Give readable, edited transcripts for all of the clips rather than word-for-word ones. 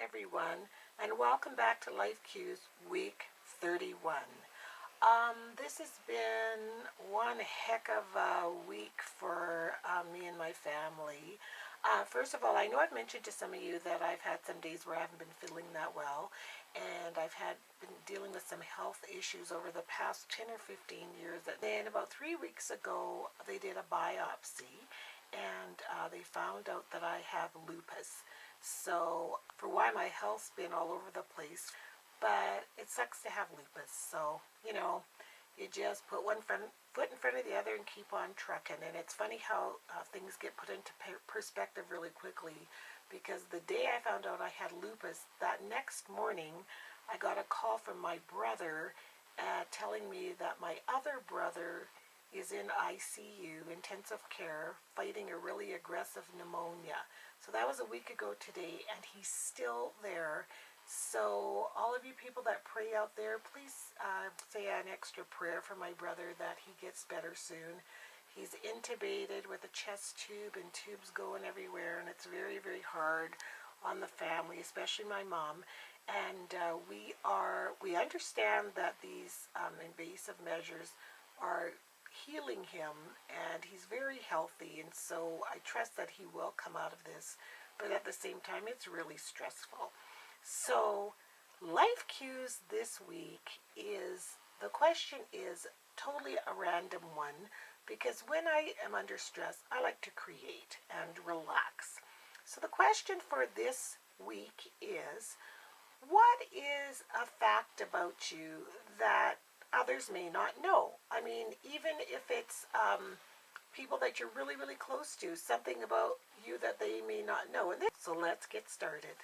everyone, and welcome back to Life Cues Week 31. This has been one heck of a week for me and my family. First of all, I know I've mentioned to some of you that I've had some days where I haven't been feeling that well, and been dealing with some health issues over the past 10 or 15 years. Then about 3 weeks ago, they did a biopsy, and they found out that I have lupus. So for why my health's been all over the place, but it sucks to have lupus. So, you just put foot in front of the other and keep on trucking. And it's funny how things get put into perspective really quickly, because the day I found out I had lupus, that next morning I got a call from my brother telling me that my other brother is in ICU, intensive care, fighting a really aggressive pneumonia. So that was a week ago today, and he's still there. So all of you people that pray out there, please say an extra prayer for my brother that he gets better soon. He's intubated with a chest tube and tubes going everywhere, and it's very, very hard on the family, especially my mom. And we understand that these invasive measures are healing him, and he's very healthy, and so I trust that he will come out of this, but at the same time it's really stressful. So life cues this week the question is totally a random one, because when I am under stress I like to create and relax. So the question for this week is, what is a fact about you that others may not know? I mean, even if it's people that you're really, really close to, something about you that they may not know. So let's get started.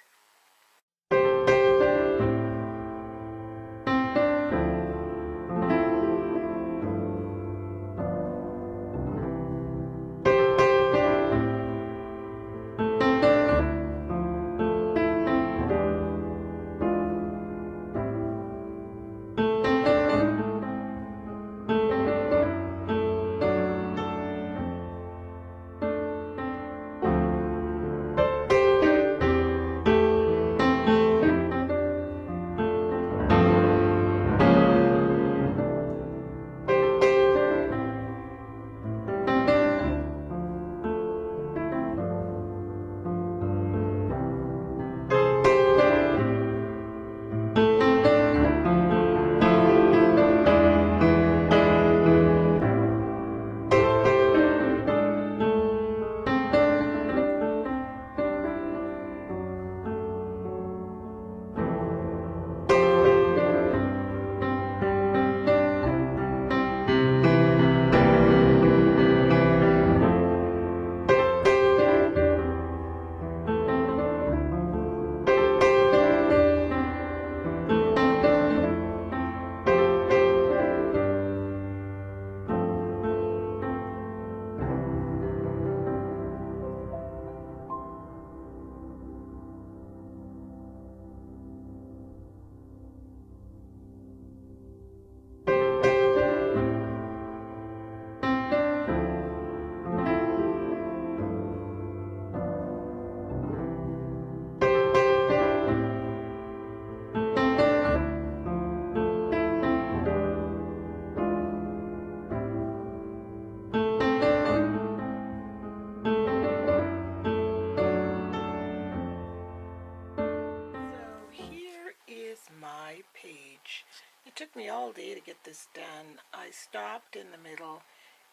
So here is my page. It took me all day to get this done. I stopped in the middle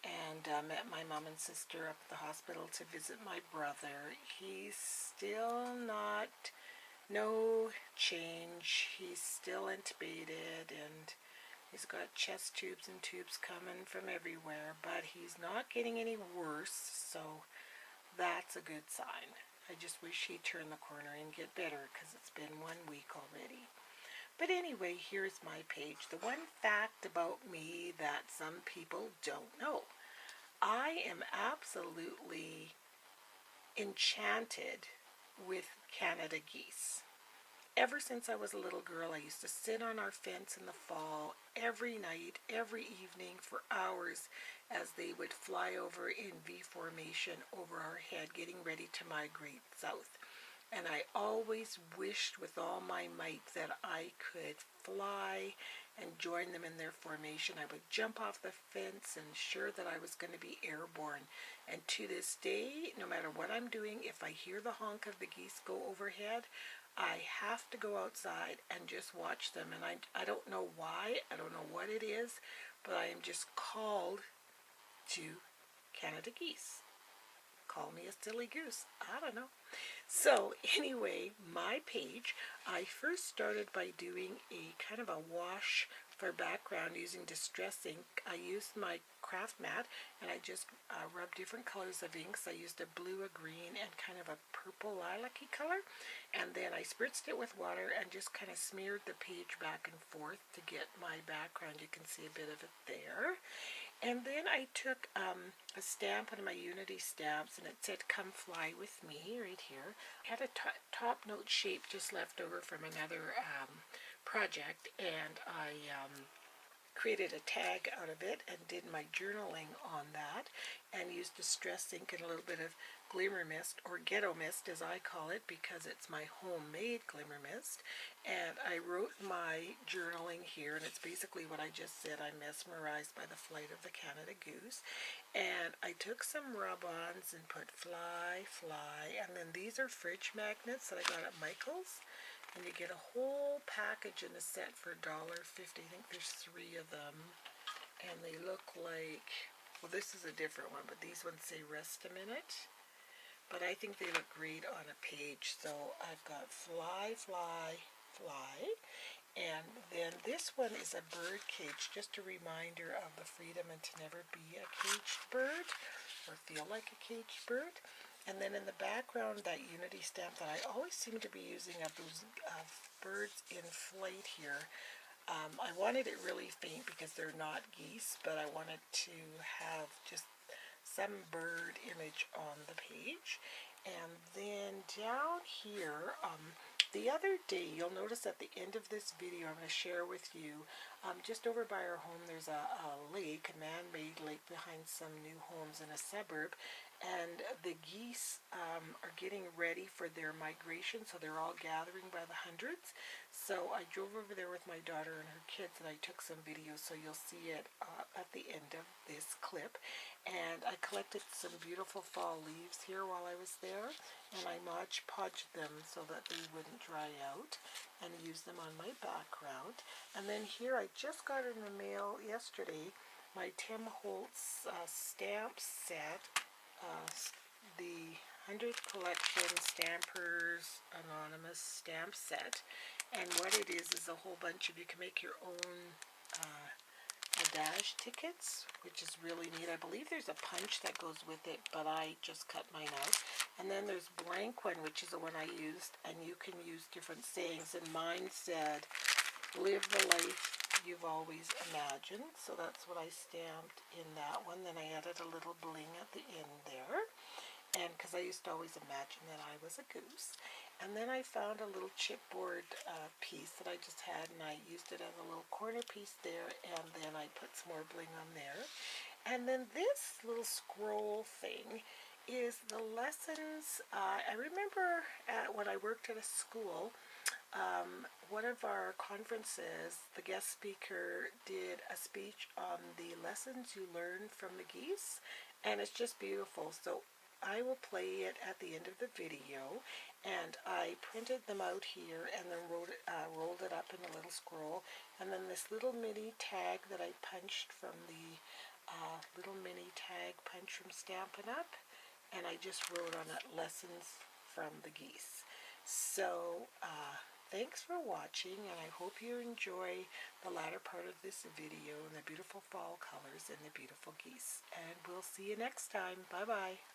and met my mom and sister up at the hospital to visit my brother. He's still not, no change. He's still intubated, and he's got chest tubes and tubes coming from everywhere, but he's not getting any worse, so that's a good sign. I just wish he'd turn the corner and get better, because it's been 1 week already. But anyway, here's my page. The one fact about me that some people don't know. I am absolutely enchanted with Canada geese. Ever since I was a little girl, I used to sit on our fence in the fall every night, every evening for hours, as they would fly over in V formation over our head, getting ready to migrate south. And I always wished with all my might that I could fly and join them in their formation. I would jump off the fence and sure that I was going to be airborne. And to this day, no matter what I'm doing, if I hear the honk of the geese go overhead, I have to go outside and just watch them. And I don't know why, I don't know what it is, but I am just called to Canada geese. Call me a silly goose. I don't know. So anyway, my page, I first started by doing a kind of a wash for background using Distress ink. I used my craft mat and I just rubbed different colors of inks. I used a blue, a green, and kind of a purple lilac-y color. And then I spritzed it with water and just kind of smeared the page back and forth to get my background. You can see a bit of it there. And then I took a stamp, one of my Unity stamps, and it said, "Come fly with me," right here. I had a top note shape just left over from another project, and I created a tag out of it and did my journaling on that and used Distress ink and a little bit of Glimmer Mist, or Ghetto Mist as I call it, because it's my homemade Glimmer Mist. And I wrote my journaling here, and it's basically what I just said. I'm mesmerized by the flight of the Canada goose. And I took some rub-ons and put fly, fly, and then these are fridge magnets that I got at Michael's. And you get a whole package in a set for $1.50. I think there's 3 of them. And they look like, well, this is a different one, but these ones say "Rest a Minute." But I think they look great on a page. So I've got fly, fly, fly. And then this one is a bird cage, just a reminder of the freedom and to never be a caged bird or feel like a caged bird. And then in the background, that Unity stamp that I always seem to be using of those birds in flight here. I wanted it really faint because they're not geese, but I wanted to have just some bird image on the page. And then down here, the other day, you'll notice at the end of this video, I'm going to share with you, just over by our home, there's a lake, a man-made lake behind some new homes in a suburb, and the geese are getting ready for their migration, so they're all gathering by the hundreds. So I drove over there with my daughter and her kids, and I took some videos, so you'll see it at the end of this clip. And I collected some beautiful fall leaves here while I was there, and I Mod Podged them so that they wouldn't dry out, and used them on my background. And then here, I just got in the mail yesterday my Tim Holtz stamp set, the 100 Collection Stampers Anonymous stamp set. And what it is a whole bunch of, you can make your own Adage tickets, which is really neat. I believe there's a punch that goes with it, but I just cut mine out. And then there's blank one, which is the one I used, and you can use different sayings. And mine said, "Live the life you've always imagined." So that's what I stamped in that one. Then I added a little bling at the end there. And because I used to always imagine that I was a goose. And then I found a little chipboard piece that I just had, and I used it as a little corner piece there, and then I put some more bling on there. And then this little scroll thing is the lessons. I remember when I worked at a school, one of our conferences, the guest speaker did a speech on the lessons you learn from the geese, and it's just beautiful. So I will play it at the end of the video, and I printed them out here and then rolled it up in a little scroll, and then this little mini tag that I punched from the little mini tag punch from Stampin' Up, and I just wrote on it "Lessons from the Geese." So thanks for watching, and I hope you enjoy the latter part of this video and the beautiful fall colors and the beautiful geese. And we'll see you next time. Bye-bye.